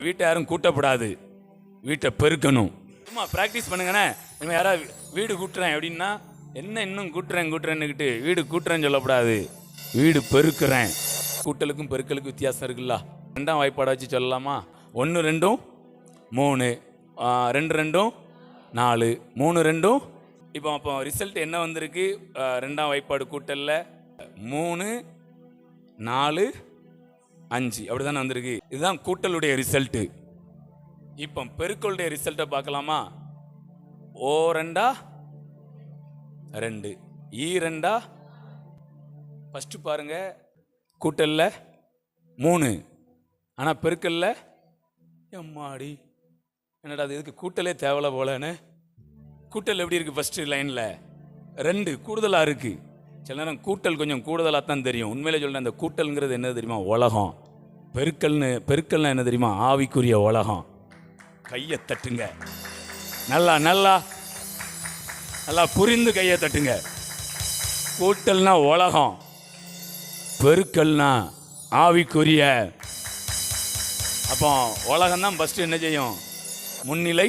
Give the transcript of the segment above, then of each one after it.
வீட்டை யாரும் கூட்டப்படாது, வீட்டை பெருக்கணும். சும்மா ப்ராக்டிஸ் பண்ணுங்கண்ணே. நம்ம யாராவது வீடு கூட்டுறேன் அப்படின்னா என்ன இன்னும் கூட்டுறேன்னுக்கிட்டு வீடு கூட்டுறேன்னு சொல்லக்கூடாது, வீடு பெருக்கிறேன். கூட்டலுக்கும் பெருக்கலுக்கும் வித்தியாசம் இருக்குல்ல. 2ஆம் வாய்ப்பாடை வச்சு சொல்லலாமா? 1 2 3, 2 2 4, 3 2. இப்போ ரிசல்ட் என்ன வந்திருக்கு? 2ஆம் வாய்ப்பாடு கூட்டலில் 3 4 5 அப்படி தானே வந்திருக்கு. இதுதான் கூட்டலுடைய ரிசல்ட்டு. இப்போ பெருக்கலுடைய ரிசல்ட்டை பார்க்கலாமா? ஓ 2 2, ஈ 2. ஃபஸ்ட்டு பாருங்க, கூட்டல்ல 3, ஆனால் பெருக்கல்ல எம்மாடி என்னடா அது, இதுக்கு கூட்டலே தேவலை போலன்னு. கூட்டல் எப்படி இருக்குது? ஃபஸ்ட்டு லைனில் 2 கூடுதலாக இருக்குது. சில நேரம் கூட்டல் கொஞ்சம் கூடுதலாக தான் தெரியும். உண்மையிலே சொல்கிறேன், அந்த கூட்டல்ங்கிறது என்ன தெரியுமா? உலகம். பெருக்கல்னா என்ன தெரியுமா? ஆவிக்குரிய உலகம். கையை தட்டுங்க, நல்லா நல்லா நல்லா புரிந்து கையை தட்டுங்க. கூட்டல்னா உலகம், பெருக்கல்னா ஆவிக்குரிய. அப்போ உலகம் தான் ஃபஸ்ட்டு என்ன செய்யும்? முன்னிலை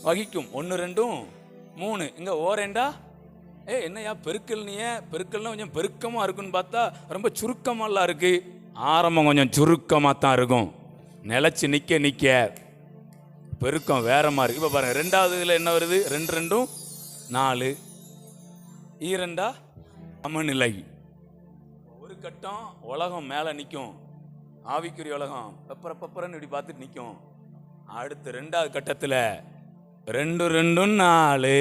வகிக்கும். 1 2 3. இங்கே ஓ 2. என்னையா பெருக்கல்னா கொஞ்சம் பெருக்கமாக இருக்குன்னு பார்த்தா ரொம்ப சுருக்கமாலாம் இருக்குது. ஆரம்பம் கொஞ்சம் சுருக்கமாக தான் இருக்கும், நிலச்சி நிற்க பெருக்கம் வேற மாதிரி. இப்போ பாருங்கள், 2வது இதில் என்ன வருது? 2 2 4, ஈ 2 சமநிலை. ஒரு கட்டம் உலகம் மேலே நிற்கும், ஆவிக்குரிய உலகம் பப்பரன்னு இப்படி பார்த்துட்டு நிற்கும். அடுத்து 2வது கட்டத்தில் 2 2 4,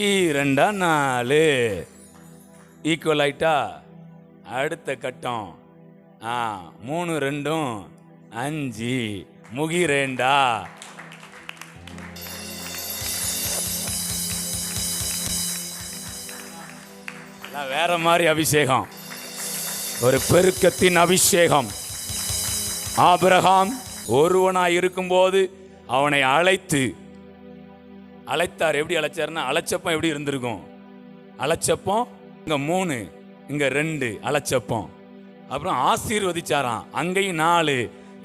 ஈ 2 4 ஈக்குவல் ஆயிட்டா. அடுத்த கட்டம் 3 2 5 முகி 2. வேற மாதிரி அபிஷேகம், ஒரு பெருக்கத்தின் அபிஷேகம். ஆபிரகாம் ஒருவனாய் இருக்கும்போது அவனை அழைத்தார். எப்படி அழைச்சார்னா, அழைச்சப்பம் எப்படி இருந்திருக்கும்? அழைச்சப்பம் இங்க 3, இங்க 2 அழைச்சப்பம். அப்புறம் ஆசீர்வதிச்சாராம். அங்கை 4,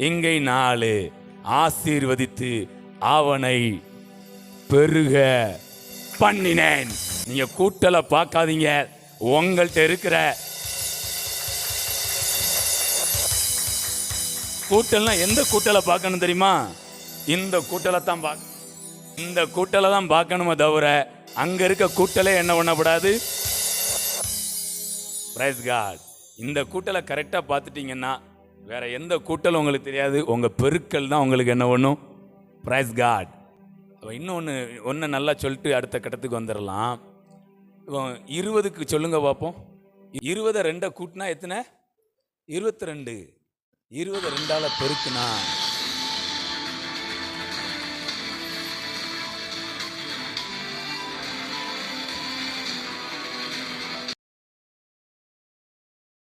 இங்கை 4 ஆசீர்வதித்து அவனை பெருக பண்ணினேன். நீங்க கூட்டலை பார்க்காதீங்க, உங்கள்கிட்ட இருக்கிற கூட்டல்னா எந்த கூட்டலை பார்க்கணும் தெரியுமா? இந்த கூட்டலை தான் பார்க்கணுமே தவிர அங்க இருக்க கூட்டலே என்ன பண்ணக்கூடாது. Praise God. இந்த கூட்டலை கரெக்டாக பார்த்துட்டீங்கன்னா வேற எந்த கூட்டலும் உங்களுக்கு தெரியாது. உங்க பெருக்கல் தான் உங்களுக்கு என்ன பண்ணும். Praise God. இன்னொன்று நல்லா சொல்லிட்டு அடுத்த கட்டத்துக்கு வந்துடலாம். 20க்கு சொல்லுங்க பார்ப்போம். 20 2 கூட்டினா எத்தனை? 22. 20 2ஆல் பெருக்குனா